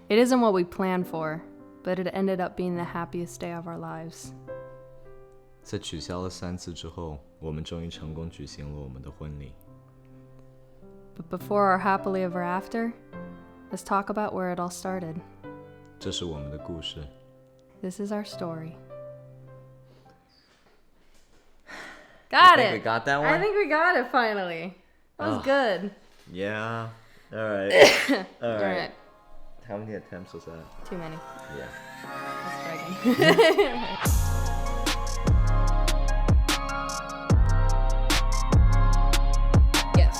It isn't what we planned for, but it ended up being the happiest day of our lives. 在取消了3次之后，我们终于成功举行了我们的婚礼。But before our happily ever after, let's talk about where it all started. 这是我们的故事。This is our story. Got it. We got that one? I think we got it finally. That was good. Yeah. All right. All right. How many attempts was that? Too many. Yeah. Let's try again. Yes.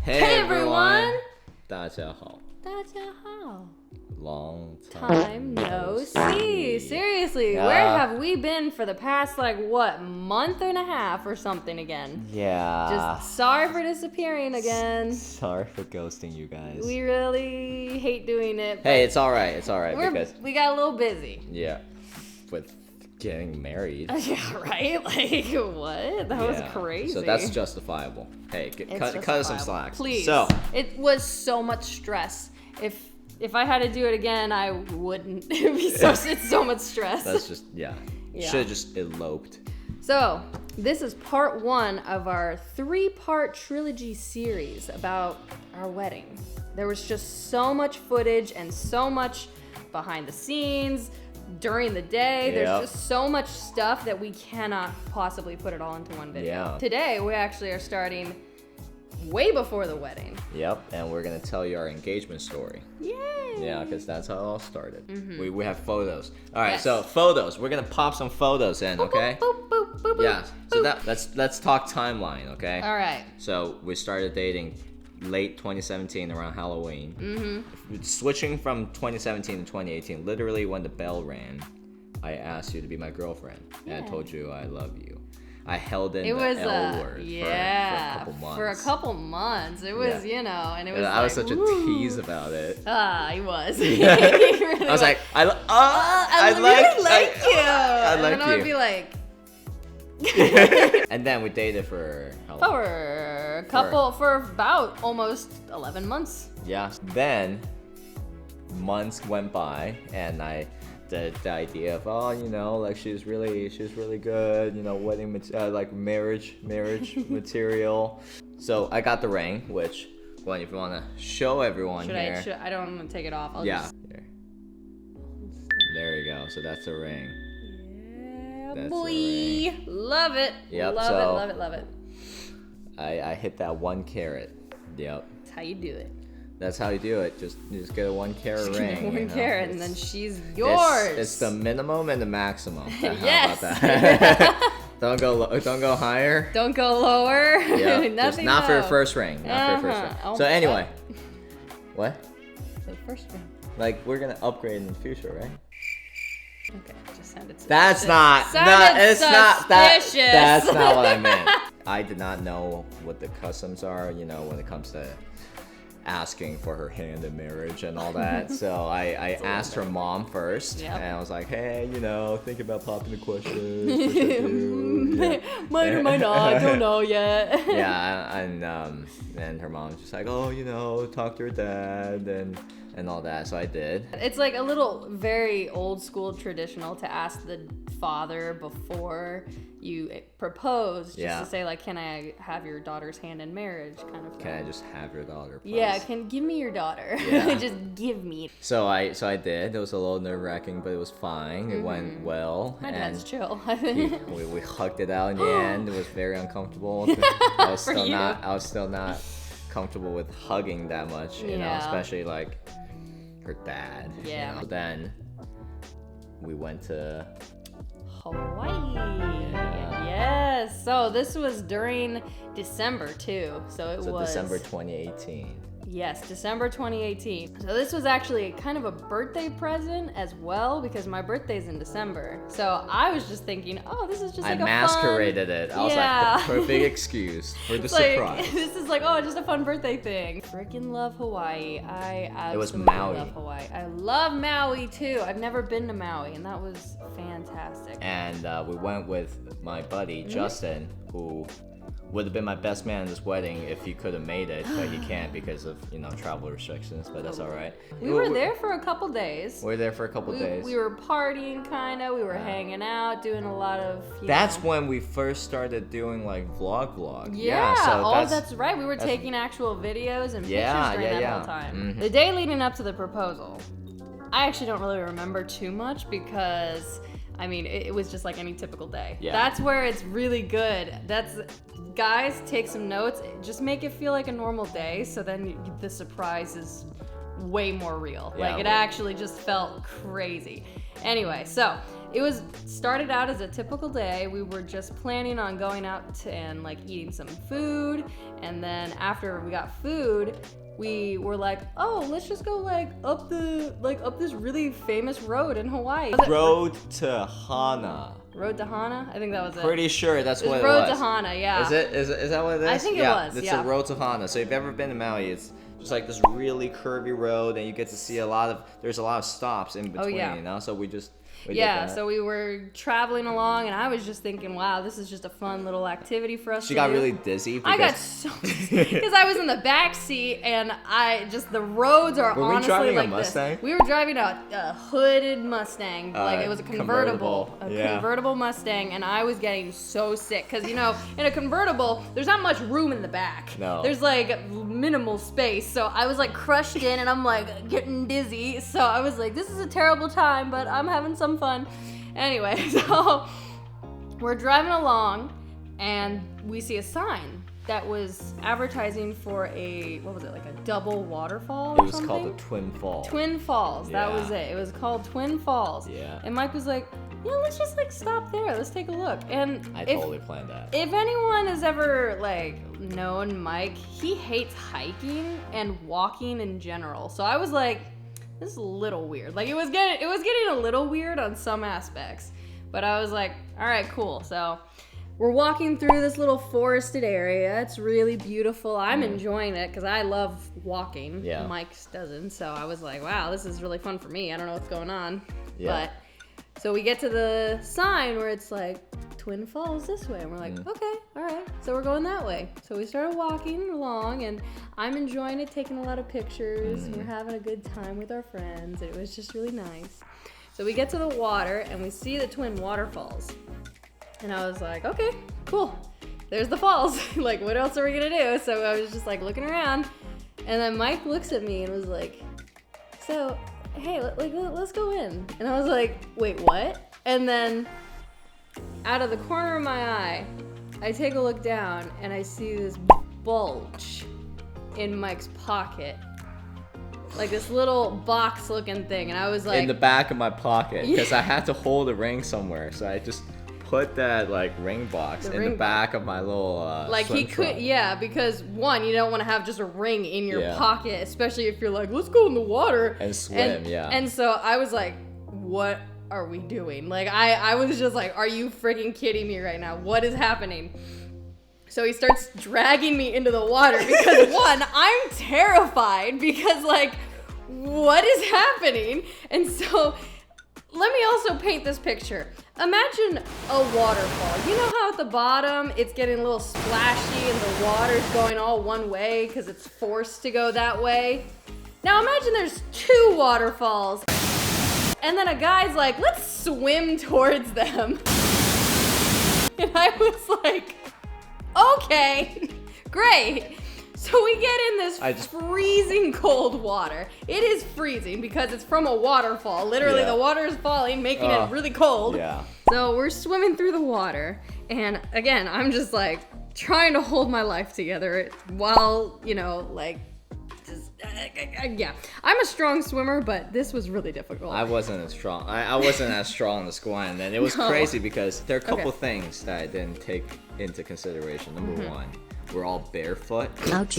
Hey everyone. 大家好。大家好。Long time no see. Seriously, Yeah. where have we been for the past, month and a half or something again? Yeah. Just sorry for disappearing again. Sorry for ghosting you guys. We really hate doing it. Hey, it's all right. It's all right because We got a little busy. yeah, with getting married. Yeah, right? What? That was crazy. So that's justifiable. Hey, cut us some slack. Please. So it was so much stress. If I had to do it again, I wouldn't. It's so much stress. that's just yeah. Should have just eloped. So this is part 1 of our 3-part trilogy series about our wedding. There was just so much footage and so much behind the scenes during the day. There's just so much stuff that we cannot possibly put it all into one video. Yeah. Today we actually are starting way before the wedding. Yep, and we're gonna tell you our engagement story. Yay! Yeah, because that's how it all started. We have photos. All right, Yes. so photos. We're gonna pop some photos in, okay? Boop, boop, boop, boop, Yeah. So boop. let's talk timeline, okay? All right. So we started dating late 2017 around Halloween. Switching from 2017 to 2018, literally when the bell rang, I asked you to be my girlfriend, and I told you I love you. I held in the L word for a couple months. For a couple months. It was, and it was I was such a tease about it. He was. I was like, I like you. I And like then I would you. be like, And then we dated for how long? for about almost 11 months. Yeah. Then months went by, and the idea of she's really good, wedding marriage material. So I got the ring, which if you want to show everyone here. I don't want to take it off. I'll Yeah. just... There you go. So that's the ring. Yeah, That's boy. the Love it. Yep, Love it. I hit that 1 carat. Yep. That's how you do it. That's how you do it. Just get a 1 carat ring. 1 carat, and then she's yours. It's the minimum and the maximum. How Yes. about that? Don't go higher. Don't go lower. Yeah. Just Nothing not for your low. first ring. Not for your first ring. Oh, So anyway. What? The first ring. We're gonna upgrade in the future, right? Okay, just sounded suspicious. That's not. It's not that. That's not what I meant. I did not know what the customs are, when it comes to asking for her hand in marriage and all that. So I asked her mom first, and I was like, hey, think about popping the question. What should I do? Might or might not, don't know yet. Yeah, and her mom's just like, talk to her dad and all that. So I did. It's like a little very old school traditional to ask the father before you propose, just to say can I have your daughter's hand in marriage kind of thing. Can I just have your daughter, please? Yeah, give me your daughter. Yeah. Just give me. So I did. It was a little nerve-wracking, but it was fine. It went well. My dad's chill. we hugged it out in the end. It was very uncomfortable. I was still not comfortable with hugging that much, especially her dad. Yeah. Then we went to Hawaii. Yes. So this was during December too. So it was December 2018. Yes, December 2018. So this was actually kind of a birthday present as well, because my birthday's in December. So I was just thinking, this is just I like a masqueraded fun... it. I was like, the perfect excuse for the surprise. This is just a fun birthday thing. Freaking love Hawaii. I absolutely love Hawaii. I love Maui too. I've never been to Maui, and that was fantastic. And we went with my buddy Justin, who would have been my best man at this wedding if he could have made it, but he can't because of, travel restrictions, but that's all right. We were there for a couple days. We were there for a couple days. We were partying, kind of. We were hanging out, doing a lot of, That's when we first started doing, like, vlog. Yeah, that's right. We were taking actual videos and pictures during that whole time. Mm-hmm. The day leading up to the proposal, I actually don't really remember too much because... I mean, it was just like any typical day. Yeah. That's where it's really good. Guys, take some notes. Just make it feel like a normal day, so then the surprise is way more real. Yeah, it actually just felt crazy. Anyway, so it started out as a typical day. We were just planning on going out and like eating some food, and then after we got food, we were like, oh, let's just go up this really famous road in Hawaii. Road to Hana. Road to Hana? I think that was it. Pretty sure that's what it was. Road to Hana, yeah. Is it? Is that what it is? I think it was, It's the Road to Hana. So if you've ever been to Maui, it's just like this really curvy road, and you get to see there's a lot of stops in between, So we did that. So we were traveling along, and I was just thinking, wow, this is just a fun little activity for us to do. She got really dizzy. I got so dizzy because I was in the back seat, and the roads are honestly like this. Were we driving a Mustang? We were driving a hooded Mustang, it was a convertible. Convertible Mustang, and I was getting so sick because, in a convertible, there's not much room in the back. No. There's minimal space, so I was crushed in, and I'm getting dizzy, so I was like, this is a terrible time, but I'm having some fun. Anyway, so we're driving along and we see a sign that was advertising for a double waterfall or something? It was called the Twin Falls. Twin Falls, that was it. It was called Twin Falls. Yeah. And Mike was like, yeah, let's just stop there. Let's take a look. And I totally planned that. If anyone has ever known Mike, he hates hiking and walking in general. So I was like, this is a little weird. It was getting a little weird on some aspects. But I was like, all right, cool. So we're walking through this little forested area. It's really beautiful. I'm enjoying it because I love walking. Yeah. Mike doesn't. So I was like, wow, this is really fun for me. I don't know what's going on. Yeah. But so we get to the sign where it's Twin Falls this way, and we're like, okay, all right, so we're going that way. So we started walking along, and I'm enjoying it, taking a lot of pictures, and we're having a good time with our friends. It was just really nice. So we get to the water, and we see the Twin Waterfalls, and I was like, okay, cool, there's the falls. What else are we gonna do? So I was just looking around, and then Mike looks at me and was like, so, hey, let's go in. And I was like, wait, what? And then out of the corner of my eye, I take a look down and I see this bulge in Mike's pocket. This little box looking thing. And I was like... in the back of my pocket. Because I had to hold a ring somewhere. So I just put that ring box in the back of my little swim trunk. Because one, you don't want to have just a ring in your pocket, especially if you're let's go in the water. And swim, And so I was like, what are we doing? I was just like, are you freaking kidding me right now? What is happening? So he starts dragging me into the water because one, I'm terrified because what is happening? And so let me also paint this picture. Imagine a waterfall. You know how at the bottom it's getting a little splashy and the water's going all one way because it's forced to go that way? Now imagine there's two waterfalls. And then a guy's like, let's swim towards them. And I was like, okay, great. So we get in this freezing cold water. It is freezing because it's from a waterfall. Literally, the water is falling, making it really cold. Yeah. So we're swimming through the water. And again, I'm just trying to hold my life together while, yeah, I'm a strong swimmer, but this was really difficult. I wasn't as strong. I wasn't as strong as Gwynn, and it was crazy because there are a couple things that I didn't take into consideration. Number one, we're all barefoot. Ouch.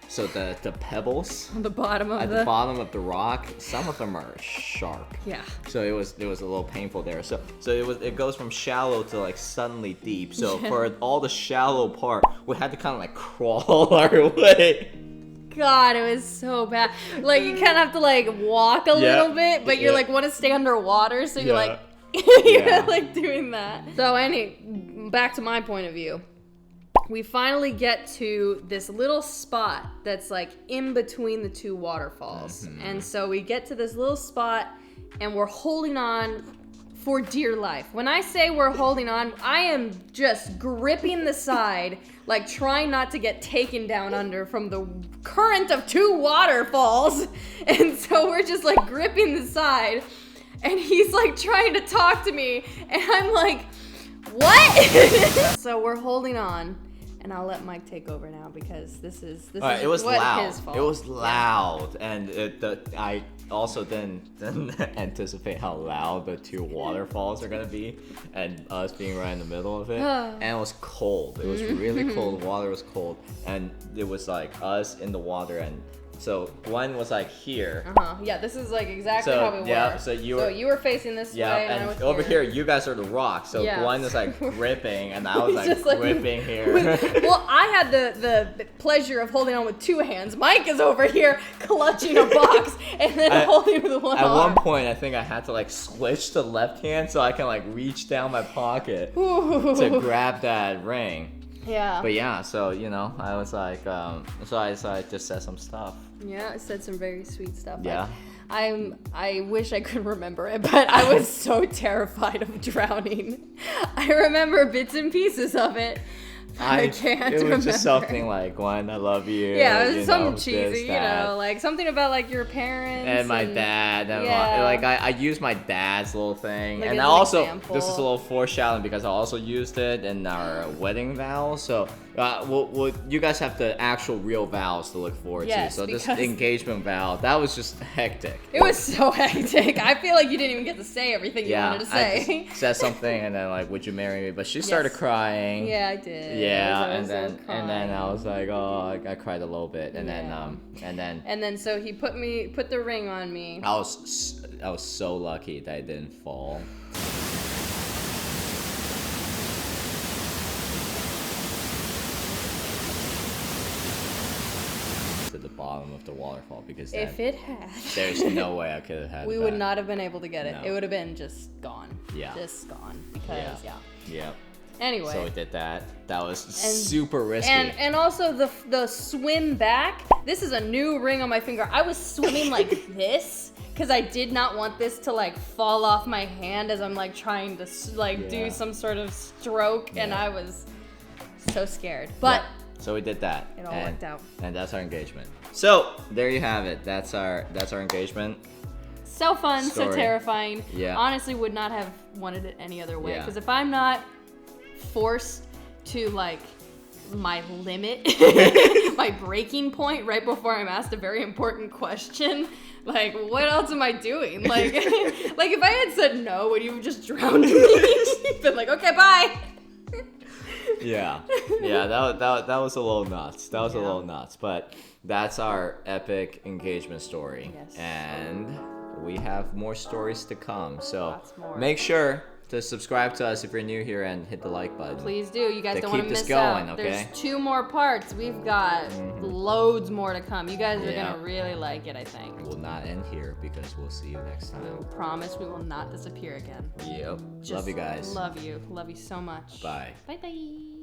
So the pebbles on the bottom of the bottom of the rock, some of them are sharp. Yeah. So it was a little painful there. So it goes from shallow to suddenly deep. So for all the shallow part, we had to kind of crawl our way. God, it was so bad. You kind of have to walk a little bit, but you're want to stay underwater, so you're you're doing that. So back to my point of view. we finally get to this little spot that's like in between the two waterfalls. And so we get to this little spot and we're holding on for dear life. When I say we're holding on, I am just gripping the side, like trying not to get taken down under from the current of two waterfalls. And so we're just like gripping the side and he's like trying to talk to me and I'm like, what? So we're holding on. And I'll let Mike take over now because this is it was loud. his fault. It was loud, and I also didn't anticipate how loud the two waterfalls are gonna be, and us being right in the middle of it. And it was cold. It was really cold. The water was cold, and it was like us in the water, and so Gwen was like here. Yeah, this is like exactly how we were. So you were facing this way, and I was over here. You guys are the rocks. So Gwen was like gripping, and I was like gripping here. Well, I had the pleasure of holding on with two hands. Mike is over here clutching a box and then holding with one arm. At one point, I think I had to like switch to left hand so I can like reach down my pocket to grab that ring. Yeah. But yeah, so I was like, so I just said some stuff. Yeah, I said some very sweet stuff. Yeah. I wish I could remember it, but I was so terrified of drowning. I remember bits and pieces of it. I can't remember. It was just something like, Gwen, I love you. Yeah, it was something cheesy, like something about like your parents. And my dad. And I used my dad's little thing. Like and I also, example. This is a little foreshadowing because I also used it in our wedding vows. So you guys have the actual real vows to look forward to. So this engagement vow, that was just hectic. It was so hectic. I feel like you didn't even get to say everything you wanted to say. I just said something and then like, would you marry me? But she started crying. Yeah, I did. Yeah, and then I was like, oh, I cried a little bit, and then so he put the ring on me. I was so lucky that it didn't fall. To the bottom of the waterfall because if it had, there's no way I could have had. We would not have been able to get it. No. It would have been just gone. Yeah, just gone because yeah. Anyway. So we did that. That was super risky. And also the swim back. This is a new ring on my finger. I was swimming like this because I did not want this to like fall off my hand as I'm like trying to do some sort of stroke, and I was so scared. But so we did that. It all worked out. And that's our engagement. So there you have it. That's our engagement. So fun, story. So terrifying. Yeah. Honestly, would not have wanted it any other way. Because if I'm not forced to like my limit, my breaking point right before I'm asked a very important question, like what else am I doing? Like if I had said no, would you have just drowned me? Been like, okay, bye. Yeah, that was a little nuts. That was a little nuts, but that's our epic engagement story. Yes. And we have more stories to come. So make sure to subscribe to us if you're new here and hit the like button. Please do. You guys don't want to miss going, out. Okay? There's 2 more parts. We've got loads more to come. You guys are going to really like it, I think. We'll not end here because we'll see you next time. We promise we will not disappear again. Yep. Love you guys. Love you. Love you so much. Bye. Bye-bye.